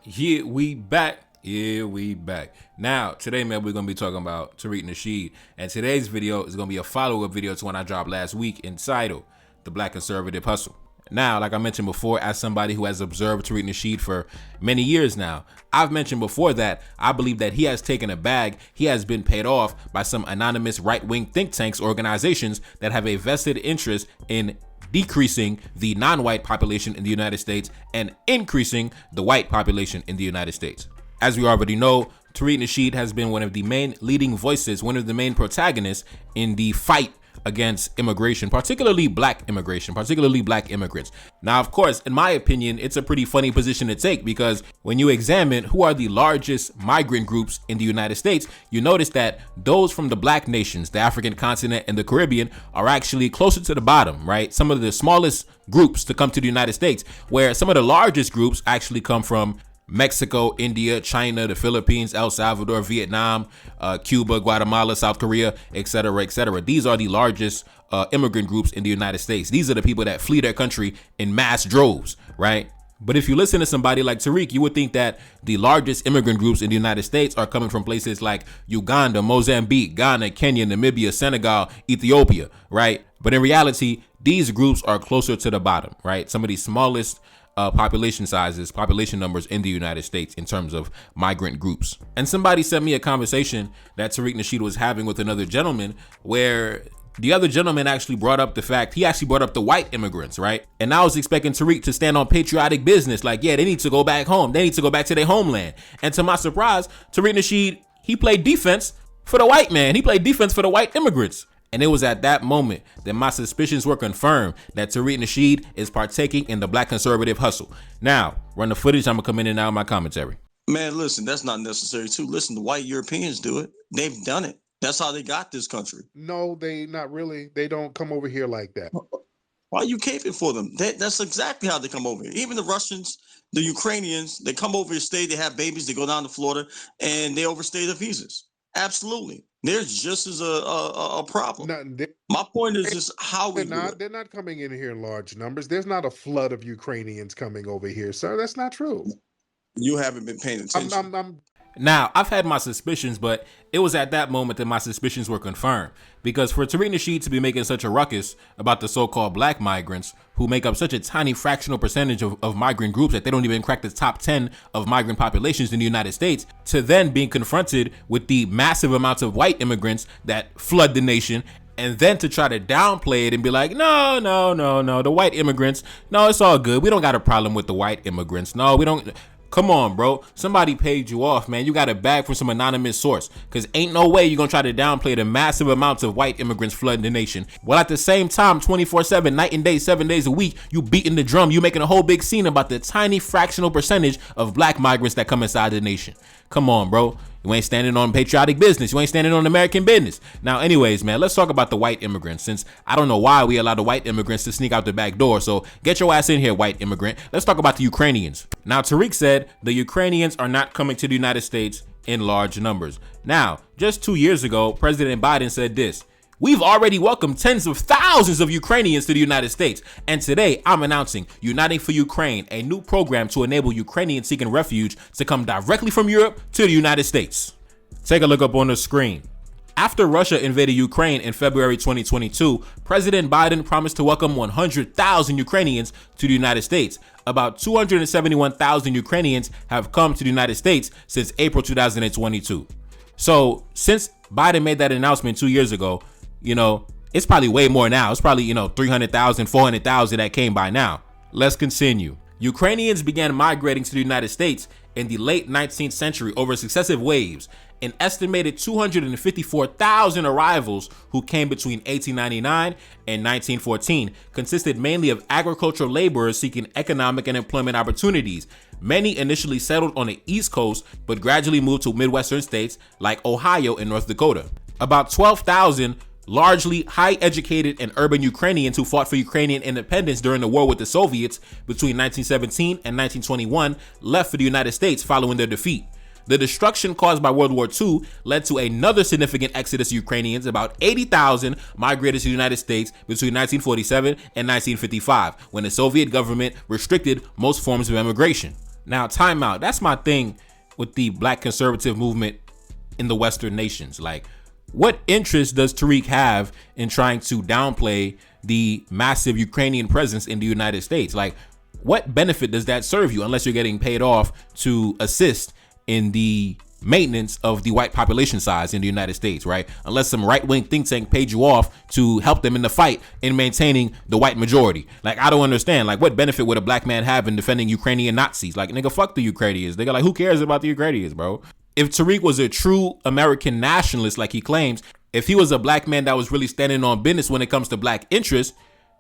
Here we back. Here we back. Now, today, man, we're going to be talking about Tariq Nasheed. And today's video is going to be a follow-up video to one I dropped last week entitled The Black Conservative Hustle. Now, like I mentioned before, as somebody who has observed Tariq Nasheed for many years now, I've mentioned before that I believe that he has taken a bag. He has been paid off by some anonymous right-wing think tanks, organizations that have a vested interest in decreasing the non-white population in the United States and increasing the white population in the United States. As we already know, Tariq Nasheed has been one of the main leading voices, one of the main protagonists in the fight against immigration, particularly black immigration, particularly black immigrants. Now, of course, in my opinion, it's a pretty funny position to take because when you examine who are the largest migrant groups in the United States, you notice that those from the black nations, the African continent and the Caribbean, are actually closer to the bottom, right? Some of the smallest groups to come to the United States, where some of the largest groups actually come from Mexico, India, China, the Philippines, El Salvador, Vietnam, Cuba, Guatemala, South Korea, etc., etc. These are the largest immigrant groups in the United States. These are the people that flee their country in mass droves, right? But if you listen to somebody like Tariq, you would think that the largest immigrant groups in the United States are coming from places like Uganda, Mozambique, Ghana, Kenya, Namibia, Senegal, Ethiopia, right? But in reality, these groups are closer to the bottom, right? Some of the smallest population numbers in the United States in terms of migrant groups. And somebody sent me a conversation that Tariq Nasheed was having with another gentleman where the other gentleman actually brought up the white immigrants, right? And I was expecting Tariq to stand on patriotic business, like, yeah, they need to go back home. They need to go back to their homeland. And to my surprise, Tariq Nasheed, he played defense for the white man. He played defense for the white immigrants. And it was at that moment that my suspicions were confirmed that Tariq Nasheed is partaking in the black conservative hustle. Now, run the footage. I'm going to come in and out of my commentary. Man, listen, that's not necessary too. Listen, the white Europeans do it. They've done it. That's how they got this country. No, they not really. They don't come over here like that. Why are you caping for them? That's exactly how they come over here. Even the Russians, the Ukrainians, they come over here, stay, they have babies, they go down to Florida, and they overstay their visas. Absolutely. There's just as a problem. My point is just how we do it. They're not coming in here in large numbers. There's not a flood of Ukrainians coming over here, sir. That's not true. You haven't been paying attention. Now, I've had my suspicions, but it was at that moment that my suspicions were confirmed. Because for Tariq Nasheed to be making such a ruckus about the so-called black migrants, who make up such a tiny fractional percentage of migrant groups that they don't even crack the top 10 of migrant populations in the United States, to then being confronted with the massive amounts of white immigrants that flood the nation, and then to try to downplay it and be like, no, the white immigrants, no, it's all good. We don't got a problem with the white immigrants. No, we don't. Come on, bro. Somebody paid you off, man. You got a bag from some anonymous source, because ain't no way you're going to try to downplay the massive amounts of white immigrants flooding the nation. Well, at the same time, 24/7, night and day, 7 days a week, you beating the drum. You making a whole big scene about the tiny fractional percentage of black migrants that come inside the nation. Come on, bro. You ain't standing on patriotic business. You ain't standing on American business. Now, anyways, man, let's talk about the white immigrants, since I don't know why we allow the white immigrants to sneak out the back door. So get your ass in here, white immigrant. Let's talk about the Ukrainians. Now, Tariq said the Ukrainians are not coming to the United States in large numbers. Now, just 2 years ago, President Biden said this: we've already welcomed tens of thousands of Ukrainians to the United States. And today I'm announcing Uniting for Ukraine, a new program to enable Ukrainians seeking refuge to come directly from Europe to the United States. Take a look up on the screen. After Russia invaded Ukraine in February 2022, President Biden promised to welcome 100,000 Ukrainians to the United States. About 271,000 Ukrainians have come to the United States since April 2022. So since Biden made that announcement 2 years ago, it's probably way more now. It's probably, 300,000, 400,000 that came by now. Let's continue. Ukrainians began migrating to the United States in the late 19th century over successive waves. An estimated 254,000 arrivals who came between 1899 and 1914 consisted mainly of agricultural laborers seeking economic and employment opportunities. Many initially settled on the East Coast, but gradually moved to Midwestern states like Ohio and North Dakota. About 12,000 largely high-educated and urban Ukrainians who fought for Ukrainian independence during the war with the Soviets between 1917 and 1921 left for the United States following their defeat. The destruction caused by World War II led to another significant exodus of Ukrainians. About 80,000 migrated to the United States between 1947 and 1955, when the Soviet government restricted most forms of immigration. Now, time out. That's my thing with the black conservative movement in the Western nations. Like, what interest does Tariq have in trying to downplay the massive Ukrainian presence in the United States? Like, what benefit does that serve you unless you're getting paid off to assist in the maintenance of the white population size in the United States, right? Unless some right-wing think tank paid you off to help them in the fight in maintaining the white majority. Like, I don't understand. Like, what benefit would a black man have in defending Ukrainian Nazis? Like, nigga, fuck the Ukrainians. Nigga, like, who cares about the Ukrainians, bro? If Tariq was a true American nationalist, like he claims, if he was a black man that was really standing on business when it comes to black interests,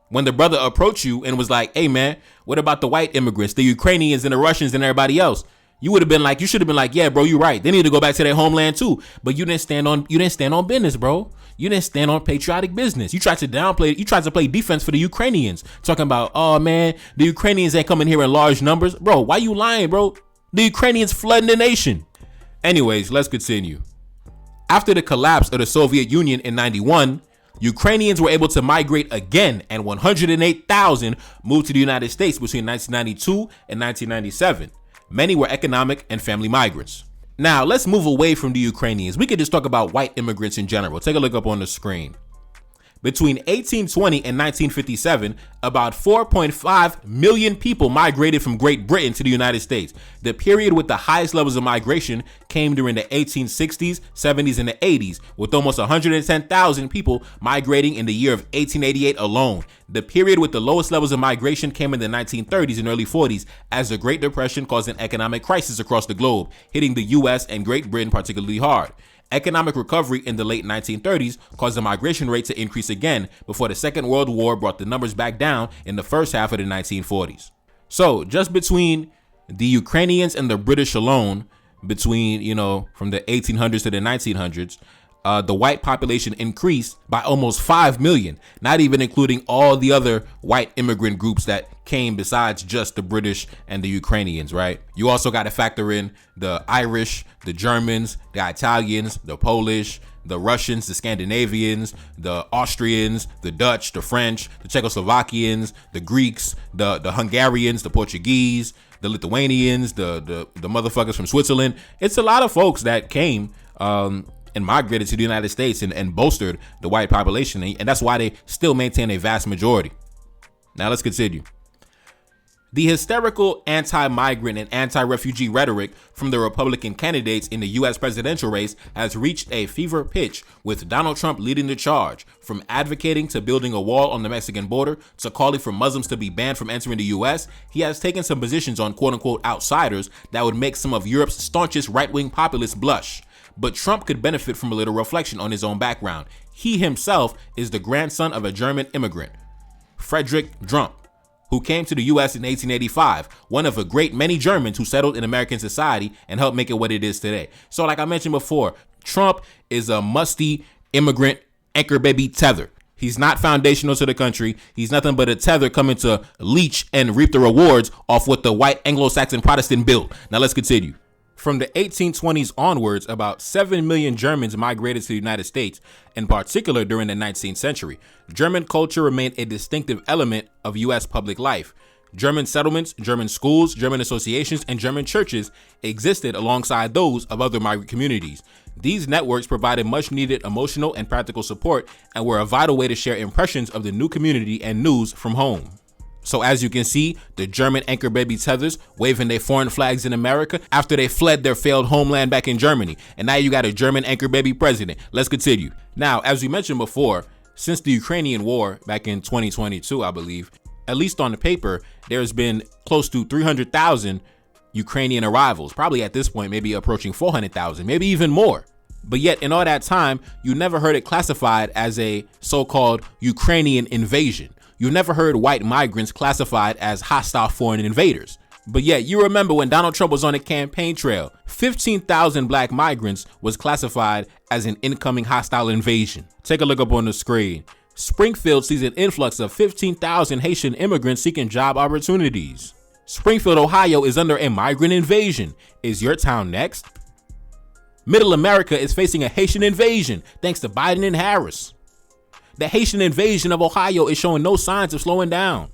when the brother approached you and was like, hey, man, what about the white immigrants, the Ukrainians and the Russians and everybody else? You should have been like, yeah, bro, you're right. They need to go back to their homeland too. But you didn't stand on business, bro. You didn't stand on patriotic business. You tried to downplay it. You tried to play defense for the Ukrainians, talking about, oh man, the Ukrainians ain't coming here in large numbers. Bro, why you lying, bro? The Ukrainians flooding the nation. Anyways, let's continue. After the collapse of the Soviet Union in 91, Ukrainians were able to migrate again, and 108,000 moved to the United States between 1992 and 1997. Many were economic and family migrants. Now, let's move away from the Ukrainians. We could just talk about white immigrants in general. Take a look up on the screen. Between 1820 and 1957, about 4.5 million people migrated from Great Britain to the United States. The period with the highest levels of migration came during the 1860s, 70s, and the 80s, with almost 110,000 people migrating in the year of 1888 alone. The period with the lowest levels of migration came in the 1930s and early 40s, as the Great Depression caused an economic crisis across the globe, hitting the US and Great Britain particularly hard. Economic recovery in the late 1930s caused the migration rate to increase again before the Second World War brought the numbers back down in the first half of the 1940s. So just between the Ukrainians and the British alone, between, from the 1800s to the 1900s, the white population increased by almost 5 million, not even including all the other white immigrant groups that came besides just the British and the Ukrainians, right? You also got to factor in the Irish, the Germans, the Italians, the Polish, the Russians, the Scandinavians, the Austrians, the Dutch, the French, the Czechoslovakians, the Greeks, the Hungarians, the Portuguese, the Lithuanians, the motherfuckers from Switzerland. It's a lot of folks that came and migrated to the United States and bolstered the white population. And that's why they still maintain a vast majority. Now let's continue. The hysterical anti-migrant and anti-refugee rhetoric from the Republican candidates in the U.S. presidential race has reached a fever pitch, with Donald Trump leading the charge. From advocating to building a wall on the Mexican border to calling for Muslims to be banned from entering the U.S., he has taken some positions on quote-unquote outsiders that would make some of Europe's staunchest right-wing populists blush. But Trump could benefit from a little reflection on his own background. He himself is the grandson of a German immigrant, Frederick Trump, who came to the U.S. in 1885, one of a great many Germans who settled in American society and helped make it what it is today. So like I mentioned before, Trump is a musty immigrant anchor baby tether. He's not foundational to the country. He's nothing but a tether coming to leech and reap the rewards off what the white Anglo-Saxon Protestant built. Now let's continue. From the 1820s onwards, about 7 million Germans migrated to the United States, in particular during the 19th century. German culture remained a distinctive element of U.S. public life. German settlements, German schools, German associations, and German churches existed alongside those of other migrant communities. These networks provided much needed emotional and practical support and were a vital way to share impressions of the new community and news from home. So as you can see, the German anchor baby tethers waving their foreign flags in America after they fled their failed homeland back in Germany. And now you got a German anchor baby president. Let's continue. Now, as we mentioned before, since the Ukrainian war back in 2022, I believe, at least on the paper, there's been close to 300,000 Ukrainian arrivals, probably at this point, maybe approaching 400,000, maybe even more. But yet in all that time, you never heard it classified as a so-called Ukrainian invasion. You never heard white migrants classified as hostile foreign invaders. But yet you remember when Donald Trump was on the campaign trail, 15,000 black migrants was classified as an incoming hostile invasion. Take a look up on the screen. Springfield sees an influx of 15,000 Haitian immigrants seeking job opportunities. Springfield, Ohio is under a migrant invasion. Is your town next? Middle America is facing a Haitian invasion thanks to Biden and Harris. The Haitian invasion of Ohio is showing no signs of slowing down.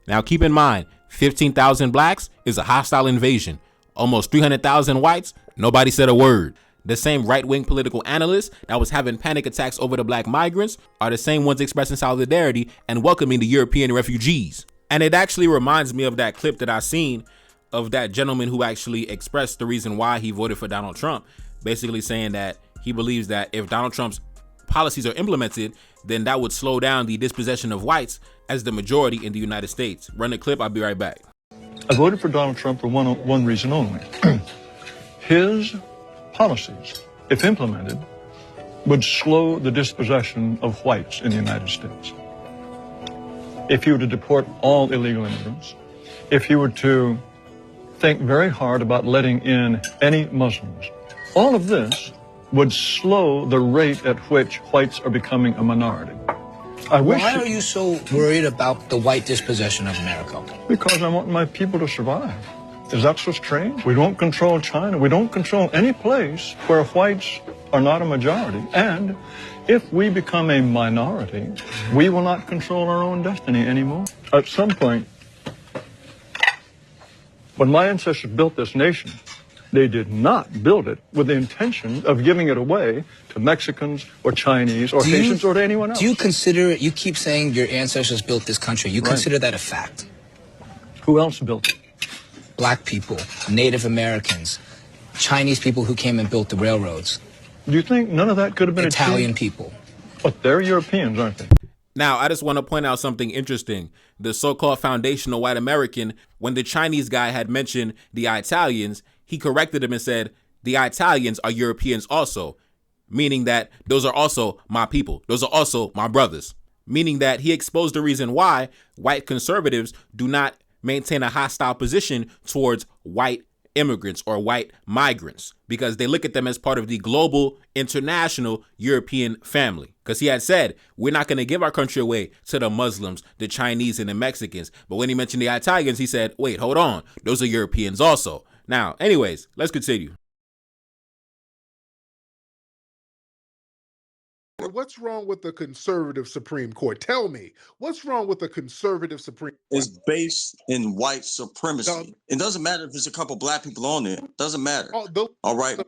Now keep in mind, 15,000 blacks is a hostile invasion. Almost 300,000 whites, nobody said a word. The same right-wing political analysts that was having panic attacks over the black migrants are the same ones expressing solidarity and welcoming the European refugees. And it actually reminds me of that clip that I seen of that gentleman who actually expressed the reason why he voted for Donald Trump, basically saying that he believes that if Donald Trump's policies are implemented, then that would slow down the dispossession of whites as the majority in the United States. Run the clip, I'll be right back. I voted for Donald Trump for one reason only. His policies, if implemented, would slow the dispossession of whites in the United States. If he were to deport all illegal immigrants, if he were to think very hard about letting in any Muslims, all of this would slow the rate at which whites are becoming a minority. Why are you so worried about the white dispossession of America? Because I want my people to survive. Is that so strange? We don't control China. We don't control any place where whites are not a majority. And if we become a minority, we will not control our own destiny anymore. At some point, when my ancestors built this nation, they did not build it with the intention of giving it away to Mexicans or Chinese or Haitians or to anyone else. Do you consider, you keep saying your ancestors built this country, you consider that a fact? Who else built it? Black people, Native Americans, Chinese people who came and built the railroads. Do you think none of that could have been Italian achieved? people. But they're Europeans, aren't they? Now, I just want to point out something interesting. The so-called foundational white American, when the Chinese guy had mentioned the Italians, he corrected him and said, the Italians are Europeans also, meaning that those are also my people. Those are also my brothers, meaning that he exposed the reason why white conservatives do not maintain a hostile position towards white immigrants or white migrants, because they look at them as part of the global, international European family. Because he had said, we're not going to give our country away to the Muslims, the Chinese, and the Mexicans. But when he mentioned the Italians, he said, wait, hold on. Those are Europeans also. Now, anyways, let's continue. What's wrong with the conservative Supreme Court? Tell me, what's wrong with the conservative Supreme Court? It's based in white supremacy. No. It doesn't matter if there's a couple black people on there. It doesn't matter. All right.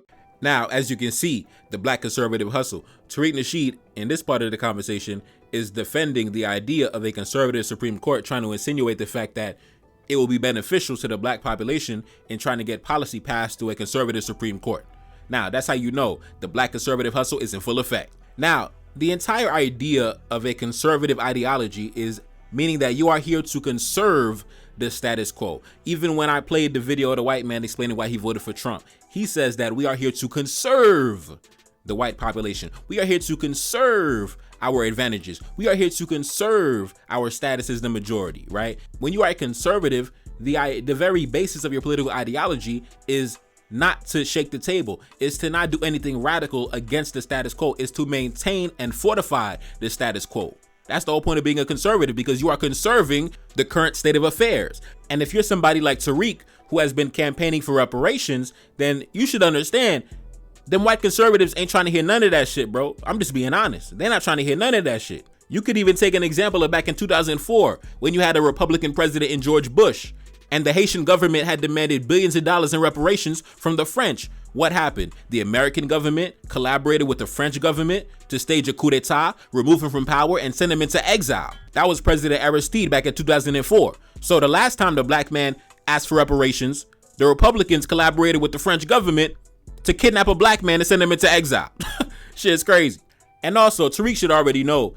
Now, as you can see, the black conservative hustle, Tariq Nasheed, in this part of the conversation, is defending the idea of a conservative Supreme Court, trying to insinuate the fact that it will be beneficial to the black population in trying to get policy passed through a conservative Supreme Court. Now, that's how you know the black conservative hustle is in full effect. Now, the entire idea of a conservative ideology is meaning that you are here to conserve the status quo. Even when I played the video of the white man explaining why he voted for Trump, he says that we are here to conserve the white population. We are here to conserve our advantages. We are here to conserve our status as the majority, right? When you are a conservative, the very basis of your political ideology is not to shake the table, is to not do anything radical against the status quo, is to maintain and fortify the status quo. That's the whole point of being a conservative, because you are conserving the current state of affairs. And if you're somebody like Tariq, who has been campaigning for reparations, then you should understand them white conservatives ain't trying to hear none of that shit, bro. I'm just being honest. They're not trying to hear none of that shit. You could even take an example of back in 2004 when you had a Republican president in George Bush, and the Haitian government had demanded billions of dollars in reparations from the French. What happened? The American government collaborated with the French government to stage a coup d'etat, remove him from power, and send him into exile. That was President Aristide back in 2004. So the last time the black man asked for reparations, the Republicans collaborated with the French government to kidnap a black man and send him into exile. Shit's crazy. And also, Tariq should already know,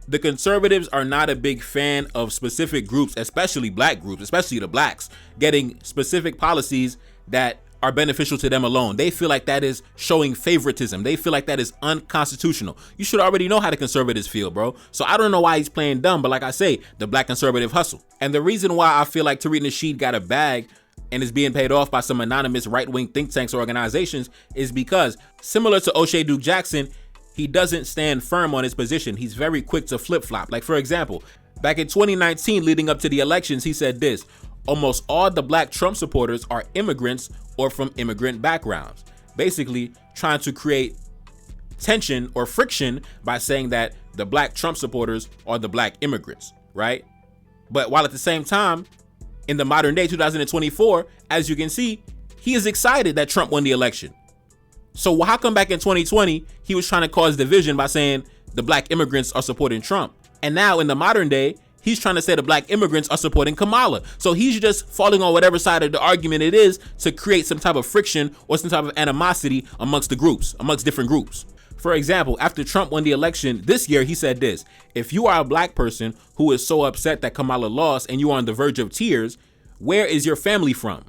the conservatives are not a big fan of specific groups, especially black groups, especially the blacks, getting specific policies that are beneficial to them alone. They feel like that is showing favoritism. They feel like that is unconstitutional. You should already know how the conservatives feel, bro. So I don't know why he's playing dumb, but like I say, the black conservative hustle. And the reason why I feel like Tariq Nasheed got a bag and is being paid off by some anonymous right-wing think tanks or organizations is because, similar to O'Shea Duke Jackson, he doesn't stand firm on his position. He's very quick to flip-flop. Like, for example, back in 2019, leading up to the elections, he said this: almost all the black Trump supporters are immigrants or from immigrant backgrounds. Basically, trying to create tension or friction by saying that the black Trump supporters are the black immigrants, right? But while at the same time, In the modern day, 2024, as you can see, he is excited that Trump won the election. So how come back in 2020, he was trying to cause division by saying the black immigrants are supporting Trump? And now in the modern day, he's trying to say the black immigrants are supporting Kamala. So he's just falling on whatever side of the argument it is to create some type of friction or some type of animosity amongst the groups, amongst different groups. For example, after Trump won the election this year, he said this: if you are a black person who is so upset that Kamala lost and you are on the verge of tears, where is your family from?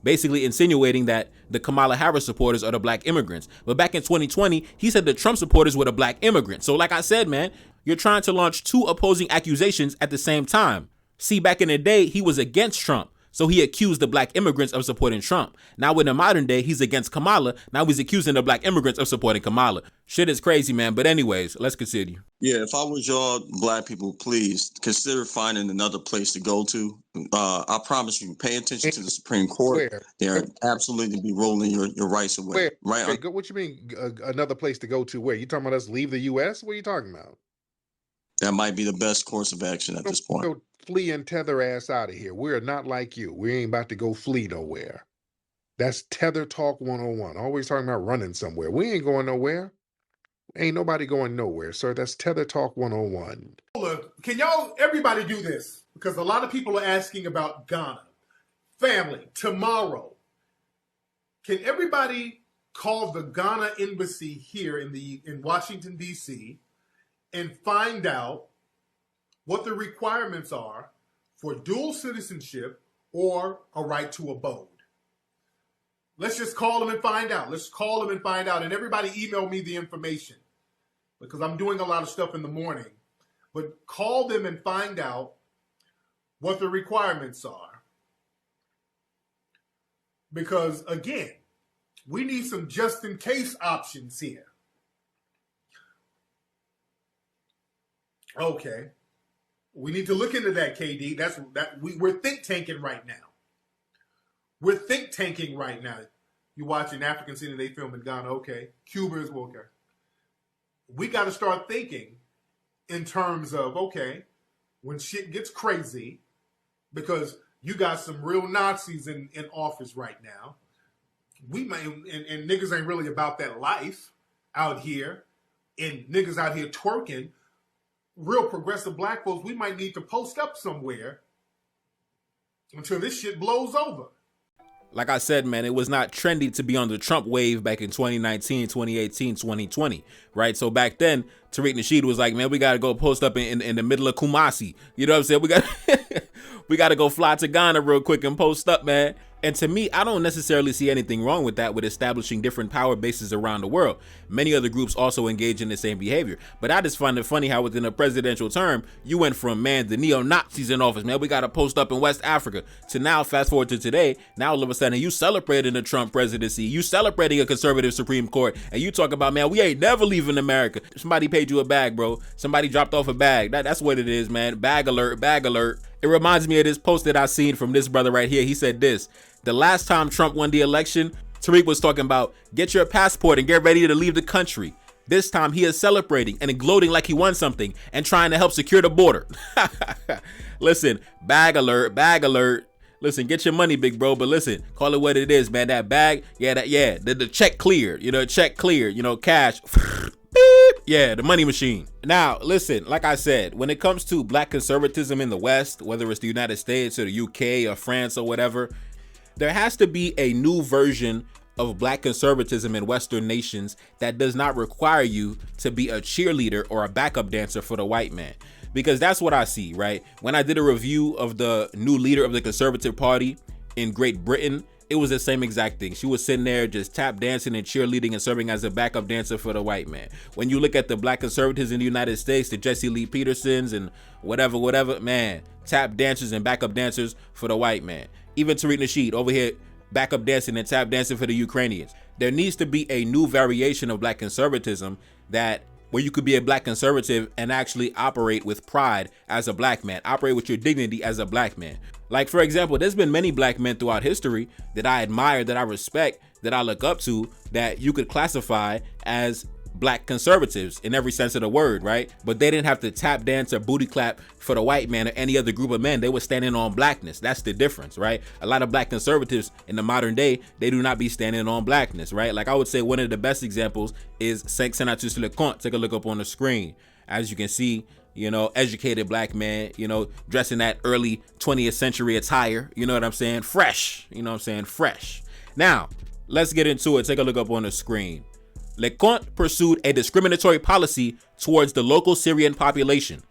Basically insinuating that the Kamala Harris supporters are the black immigrants. But back in 2020, he said the Trump supporters were the black immigrants. So like I said, man, you're trying to launch two opposing accusations at the same time. See, back in the day, he was against Trump, so he accused the black immigrants of supporting Trump. Now in the modern day, he's against Kamala. Now he's accusing the black immigrants of supporting Kamala. Shit is crazy, man. But anyways, let's continue. Yeah, if I was y'all black people, please consider finding another place to go to. I promise you, pay attention to the Supreme Court. Where? They're absolutely be rolling your rights away. Where? Right? What you mean another place to go to? Where? You talking about us leave the U.S.? What are you talking about? That might be the best course of action at this point. Go flee and tether ass out of here. We're not like you. We ain't about to go flee nowhere. That's Tether Talk 101. Always talking about running somewhere. We ain't going nowhere. Ain't nobody going nowhere, sir. That's Tether Talk 101. Can y'all, everybody do this? Because a lot of people are asking about Ghana. Family, tomorrow, can everybody call the Ghana embassy here in Washington, D.C., and find out what the requirements are for dual citizenship or a right to abode? Let's just call them and find out. Let's call them and find out. And everybody email me the information because I'm doing a lot of stuff in the morning. But call them and find out what the requirements are. Because, again, we need some just-in-case options here. Okay. We need to look into that, KD. We're think tanking right now. We're think tanking right now. You watching African City, they film in Ghana, okay. Cuba is okay. We got to start thinking in terms of, okay, when shit gets crazy, because you got some real Nazis in office right now. We might, and niggas ain't really about that life out here, and niggas out here twerking. Real progressive black folks, we might need to post up somewhere until this shit blows over. Like I said, man, it was not trendy to be on the Trump wave back in 2019, 2018, 2020, right? So back then, Tariq Nasheed was like, man, we got to go post up in the middle of Kumasi. You know what I'm saying? We got to go fly to Ghana real quick and post up, man. And to me, I don't necessarily see anything wrong with that, with establishing different power bases around the world. Many other groups also engage in the same behavior. But I just find it funny how within a presidential term, you went from, man, the neo-Nazis in office, man, we got to post up in West Africa, to now, fast forward to today, now all of a sudden you celebrating the Trump presidency, you celebrating a conservative Supreme Court, and you talk about, man, we ain't never leaving America. Somebody paid you a bag, bro. Somebody dropped off a bag. That's what it is, man. Bag alert, bag alert. It reminds me of this post that I seen from this brother right here. He said this: the last time Trump won the election, Tariq was talking about get your passport and get ready to leave the country. This time he is celebrating and gloating like he won something and trying to help secure the border. Listen, bag alert, bag alert. Listen, get your money, big bro, but listen, call it what it is, man. That bag, the check cleared, check cleared, cash. Beep. Yeah, the money machine. Now, listen, like I said, when it comes to black conservatism in the West, whether it's the United States or the UK or France or whatever, there has to be a new version of black conservatism in Western nations that does not require you to be a cheerleader or a backup dancer for the white man. Because that's what I see, right? When I did a review of the new leader of the Conservative Party in Great Britain, it was the same exact thing. She was sitting there just tap dancing and cheerleading and serving as a backup dancer for the white man. When you look at the black conservatives in the United States, the Jesse Lee Petersons and whatever, man, tap dancers and backup dancers for the white man. Even Tariq Nasheed over here, backup dancing and tap dancing for the Ukrainians. There needs to be a new variation of black conservatism where you could be a black conservative and actually operate with pride as a black man, operate with your dignity as a black man. Like, for example, there's been many black men throughout history that I admire, that I respect, that I look up to, that you could classify as black conservatives in every sense of the word, right? But they didn't have to tap dance or booty clap for the white man or any other group of men. They were standing on blackness. That's the difference, right? A lot of black conservatives in the modern day, they do not be standing on blackness, right? Like I would say one of the best examples is NelsonAmadeus Leconte. Take a look up on the screen. As you can see, you know, educated black man, you know, dressed in that early 20th century attire. You know what I'm saying? Fresh. You know what I'm saying? Fresh. Now, let's get into it. Take a look up on the screen. Leconte pursued a discriminatory policy towards the local Syrian population,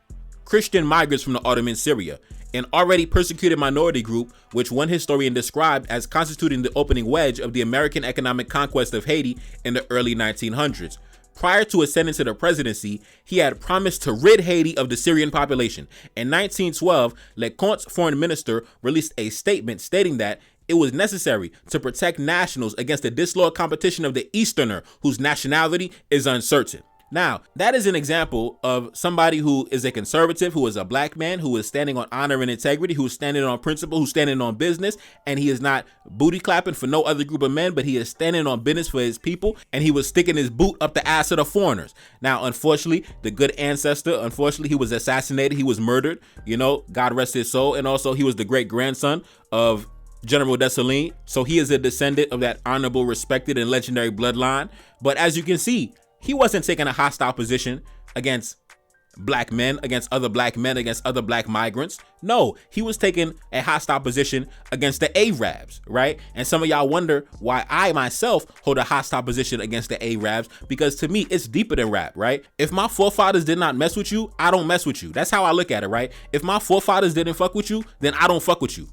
Christian migrants from the Ottoman Syria, an already persecuted minority group which one historian described as constituting the opening wedge of the American economic conquest of Haiti in the early 1900s. Prior to ascending to the presidency, he had promised to rid Haiti of the Syrian population. In 1912, Leconte's foreign minister released a statement stating that it was necessary to protect nationals against the disloyal competition of the Easterner whose nationality is uncertain. Now, that is an example of somebody who is a conservative, who is a black man, who is standing on honor and integrity, who is standing on principle, who's standing on business, and he is not booty clapping for no other group of men, but he is standing on business for his people, and he was sticking his boot up the ass of the foreigners. Now, unfortunately, the good ancestor, he was assassinated, he was murdered, you know, God rest his soul, and also he was the great grandson of General Dessalines, so he is a descendant of that honorable, respected, and legendary bloodline. But as you can see, he wasn't taking a hostile position against black men, against other black men, against other black migrants. No, he was taking a hostile position against the Arabs, right? And some of y'all wonder why I myself hold a hostile position against the Arabs, because to me, it's deeper than rap, right? If my forefathers did not mess with you, I don't mess with you. That's how I look at it, right? If my forefathers didn't fuck with you, then I don't fuck with you.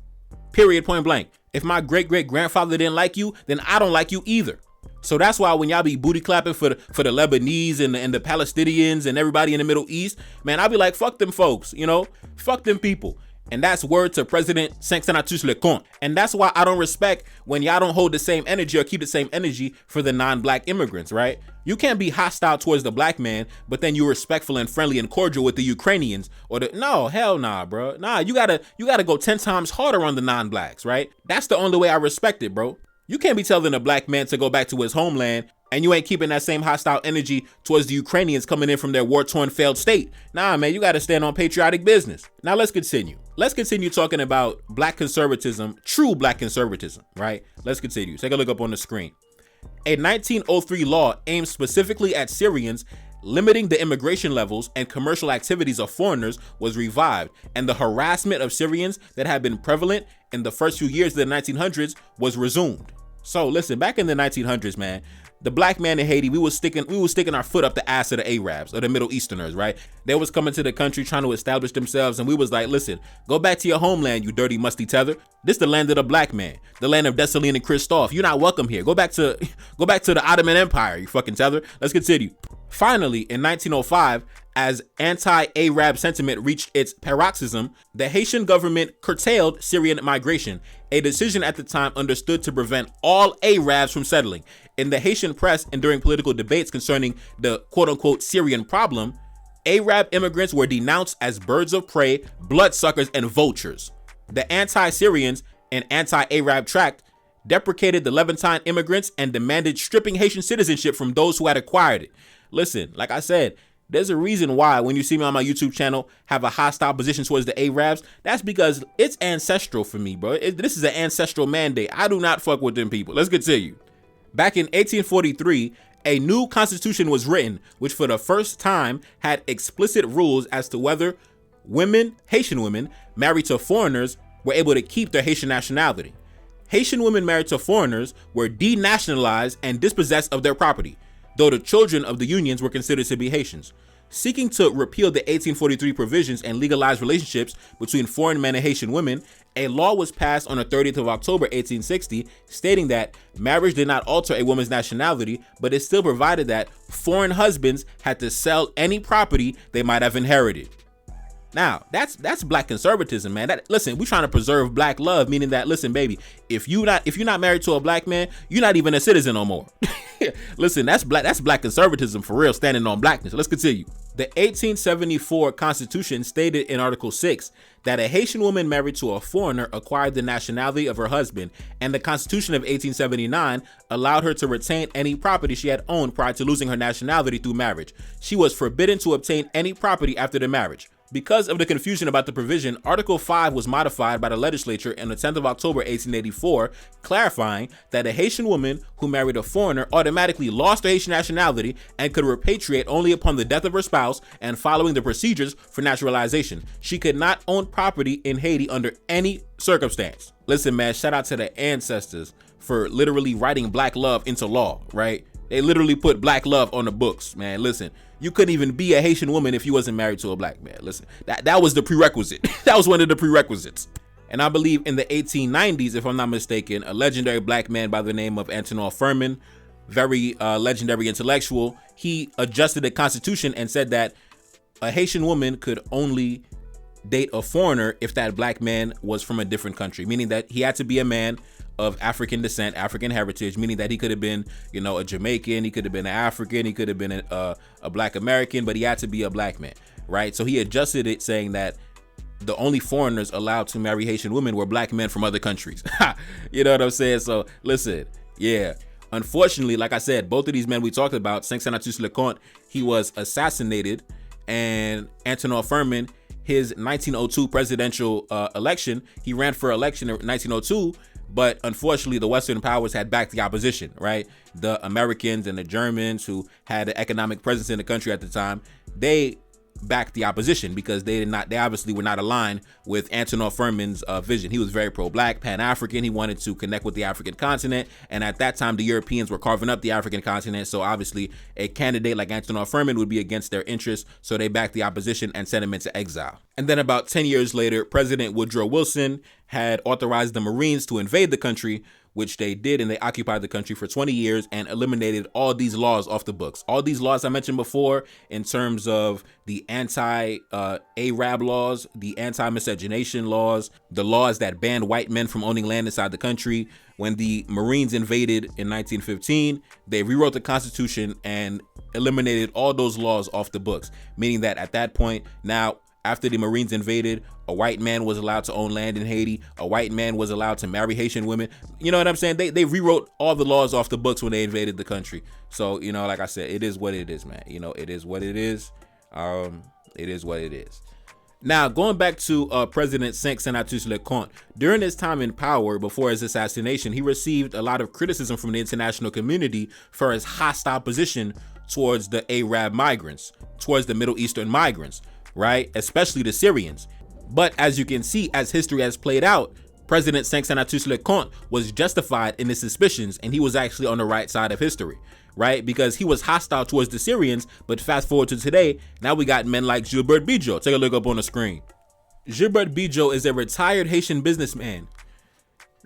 Period, point blank. If my great-great-grandfather didn't like you, then I don't like you either. So that's why when y'all be booty clapping for the Lebanese and the Palestinians and everybody in the Middle East, man, I'll be like, fuck them folks, you know, fuck them people. And that's word to President NelsonAmadeus Leconte. And that's why I don't respect when y'all don't hold the same energy or keep the same energy for the non-black immigrants, right? You can't be hostile towards the black man, but then you're respectful and friendly and cordial with the Ukrainians or no, hell nah, bro. Nah, you gotta go 10 times harder on the non-blacks, right? That's the only way I respect it, bro. You can't be telling a black man to go back to his homeland and you ain't keeping that same hostile energy towards the Ukrainians coming in from their war-torn failed state. Nah, man, you got to stand on patriotic business. Now let's continue. Let's continue talking about black conservatism, true black conservatism, right? Let's continue. Take a look up on the screen. A 1903 law aimed specifically at Syrians, limiting the immigration levels and commercial activities of foreigners was revived, and the harassment of Syrians that had been prevalent in the first few years of the 1900s was resumed. So listen, back in the 1900s, man, the black man in Haiti, we was sticking our foot up the ass of the Arabs or the Middle Easterners, right? They was coming to the country trying to establish themselves, and we was like, listen, go back to your homeland, you dirty musty tether. This the land of the black man, the land of Dessalines and Christophe. You're not welcome here. Go back to the Ottoman Empire, you fucking tether. Let's continue. Finally, in 1905, as anti-Arab sentiment reached its paroxysm, the Haitian government curtailed Syrian migration, a decision at the time understood to prevent all Arabs from settling. In the Haitian press and during political debates concerning the quote-unquote Syrian problem, Arab immigrants were denounced as birds of prey, bloodsuckers, and vultures. The anti-Syrians and anti-Arab tract deprecated the Levantine immigrants and demanded stripping Haitian citizenship from those who had acquired it. Listen, like I said, there's a reason why when you see me on my YouTube channel have a hostile position towards the Arabs. That's because it's ancestral for me, bro. This is an ancestral mandate. I do not fuck with them people. Let's continue. Back in 1843, a new constitution was written, which for the first time had explicit rules as to whether women, Haitian women, married to foreigners were able to keep their Haitian nationality. Haitian women married to foreigners were denationalized and dispossessed of their property, though the children of the unions were considered to be Haitians. Seeking to repeal the 1843 provisions and legalize relationships between foreign men and Haitian women, a law was passed on the 30th of October 1860 stating that marriage did not alter a woman's nationality, but it still provided that foreign husbands had to sell any property they might have inherited. Now, that's black conservatism, man. Listen, we trying to preserve black love, meaning that, listen, baby, if you're not married to a black man, you're not even a citizen no more. Listen, that's black conservatism for real, standing on blackness. Let's continue. The 1874 Constitution stated in Article 6 that a Haitian woman married to a foreigner acquired the nationality of her husband, and the Constitution of 1879 allowed her to retain any property she had owned prior to losing her nationality through marriage. She was forbidden to obtain any property after the marriage. Because of the confusion about the provision, Article 5 was modified by the legislature on the 10th of October 1884, clarifying that a Haitian woman who married a foreigner automatically lost her Haitian nationality and could repatriate only upon the death of her spouse and following the procedures for naturalization. She could not own property in Haiti under any circumstance. Listen, man, shout out to the ancestors for literally writing black love into law, right? They literally put black love on the books, man. Listen, you couldn't even be a Haitian woman if you wasn't married to a black man. Listen, that was the prerequisite. That was one of the prerequisites. And I believe in the 1890s, if I'm not mistaken, a legendary black man by the name of Antonin Furman, very legendary intellectual, he adjusted the Constitution and said that a Haitian woman could only date a foreigner if that black man was from a different country, meaning that he had to be a man of African descent, African heritage, meaning that he could have been, a Jamaican, he could have been an African, he could have been a black American, but he had to be a black man, right? So he adjusted it saying that the only foreigners allowed to marry Haitian women were black men from other countries. You know what I'm saying? So listen, yeah. Unfortunately, like I said, both of these men we talked about, Cinq-Senatus Leconte, he was assassinated, and Antonin Furman, his 1902 presidential election, he ran for election in 1902, but unfortunately, the Western powers had backed the opposition, right? The Americans and the Germans, who had an economic presence in the country at the time, they backed the opposition because they obviously were not aligned with Antonin Furman's vision. He was very pro-black, Pan-African. He wanted to connect with the African continent. And at that time, the Europeans were carving up the African continent. So obviously, a candidate like Antonin Furman would be against their interests. So they backed the opposition and sent him into exile. And then about 10 years later, President Woodrow Wilson had authorized the Marines to invade the country, which they did, and they occupied the country for 20 years and eliminated all these laws off the books. All these laws I mentioned before in terms of the anti-Arab laws, the anti-miscegenation laws, the laws that banned white men from owning land inside the country. When the Marines invaded in 1915, they rewrote the Constitution and eliminated all those laws off the books, meaning that at that point, now, after the Marines invaded, a white man was allowed to own land in Haiti. A white man was allowed to marry Haitian women. You know what I'm saying? They rewrote all the laws off the books when they invaded the country. So, like I said, it is what it is, man. It is what it is. It is what it is. Now, going back to President Cinq-Senatus Leconte, during his time in power before his assassination, he received a lot of criticism from the international community for his hostile position towards the Arab migrants, towards the Middle Eastern migrants, right? Especially the Syrians. But as you can see, as history has played out, President Cinq-Senatus Leconte was justified in his suspicions, and he was actually on the right side of history, right? Because he was hostile towards the Syrians, but fast forward to today, now we got men like Gilbert Bijo. Take a look up on the screen. Gilbert Bijo is a retired Haitian businessman.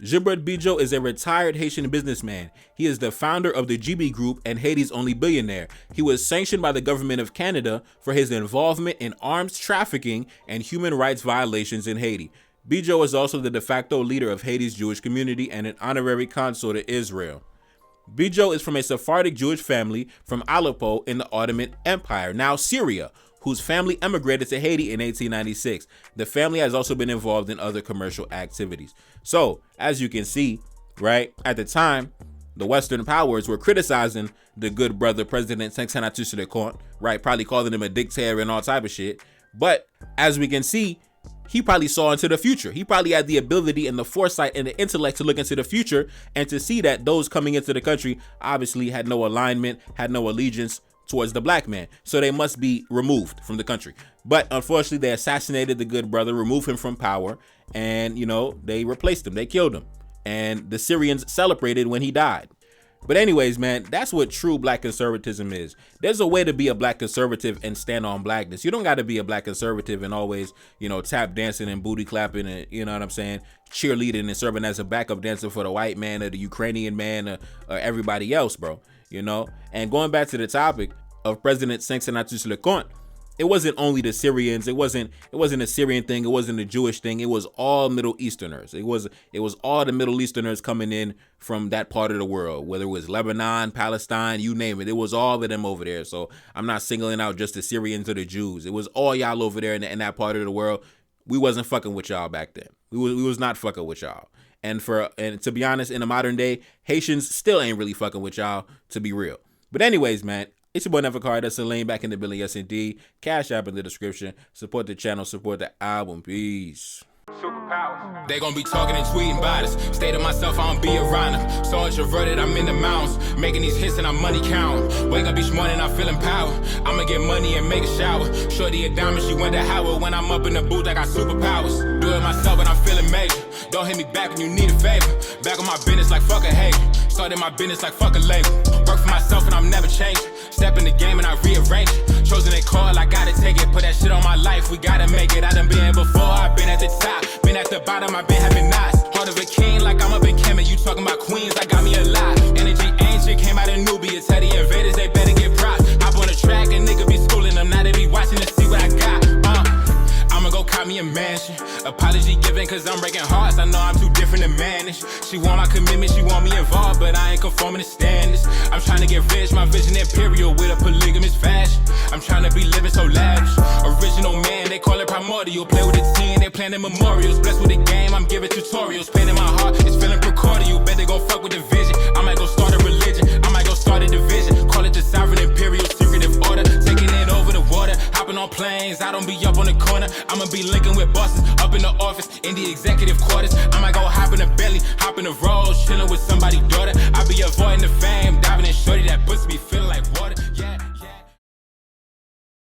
Gilbert Bijo is a retired Haitian businessman. He is the founder of the GB Group and Haiti's only billionaire. He was sanctioned by the government of Canada for his involvement in arms trafficking and human rights violations in Haiti. Bijo is also the de facto leader of Haiti's Jewish community and an honorary consul to Israel. Bijo is from a Sephardic Jewish family from Aleppo in the Ottoman Empire, now Syria, whose family emigrated to Haiti in 1896. The family has also been involved in other commercial activities. So, as you can see, right, at the time, the Western powers were criticizing the good brother President Cinq-Senatus Leconte, right, probably calling him a dictator and all type of shit. But as we can see, he probably saw into the future. He probably had the ability and the foresight and the intellect to look into the future and to see that those coming into the country obviously had no alignment, had no allegiance towards the black man. So they must be removed from the country. But unfortunately, they assassinated the good brother, removed him from power, and, they replaced him. They killed him. And the Syrians celebrated when he died. But anyways, man, that's what true black conservatism is. There's a way to be a black conservative and stand on blackness. You don't got to be a black conservative and always, tap dancing and booty clapping and, cheerleading and serving as a backup dancer for the white man or the Ukrainian man or everybody else, bro. And going back to the topic of President Cinq-Senatus Leconte, it wasn't only the Syrians. It wasn't a Syrian thing. It wasn't a Jewish thing. It was all Middle Easterners. It was all the Middle Easterners coming in from that part of the world, whether it was Lebanon, Palestine, you name it. It was all of them over there. So I'm not singling out just the Syrians or the Jews. It was all y'all over there in that part of the world. We wasn't fucking with y'all back then. We was not fucking with y'all. And to be honest, in the modern day, Haitians still ain't really fucking with y'all, to be real. But anyways, man, it's your boy Never Card. That's Elaine back in the building. Yes, indeed. Cash App in the description. Support the channel. Support the album. Peace. Superpowers. They gon' be talking and tweeting about us. Stay to myself, I don't be around them. So introverted, I'm in the mountains. Making these hits and I'm money count. Wake up each morning, I'm feeling power. I'ma get money and make a shower. Shorty a diamond, she went to Howard. When I'm up in the booth, I got superpowers. Do it myself and I'm feeling major. Don't hit me back when you need a favor. Back on my business like fuck a hater. Started my business like fuck a label. Work for myself and I'm never changing. Step in the game and I rearrange it. Chosen a call, I gotta take it. Put that shit on my life, we gotta make it. I done been here before, I've been at the top. Been at the bottom, I've been having knots. Heart of a king, like I'm up in Kemet. You talking about queens, I got me a lot. Energy ancient, came out of Nubia. Teddy invaders, they better get props. Hop on the track, a nigga be schooling them. Now they be watching to see what I got. I'ma go call me a mansion. Apology given, cause I'm breaking hearts. I know I'm too different to manage. She want my commitment, she want me involved, but I ain't conforming to standards. I'm trying to get rich, my vision imperial with a polygamous fashion. I'm trying to be living so lavish. Original man, they call it primordial. Play with the team, they planning memorials. Blessed with the game, I'm giving tutorials. Pain in my heart, it's feeling precordial. Bet they gon' fuck with the vision. I might go start a religion, I might go start a division. Call it the sovereign imperial secretive order. Taking it over the water, hopping on planes. I don't be up on the corner. I'ma be linking with bosses up in the office, in the executive quarters. I might go hop in the belly, hop in the rolls, chilling with somebody's daughter. I be avoiding the fame, diving in shorty, that pussy be filled.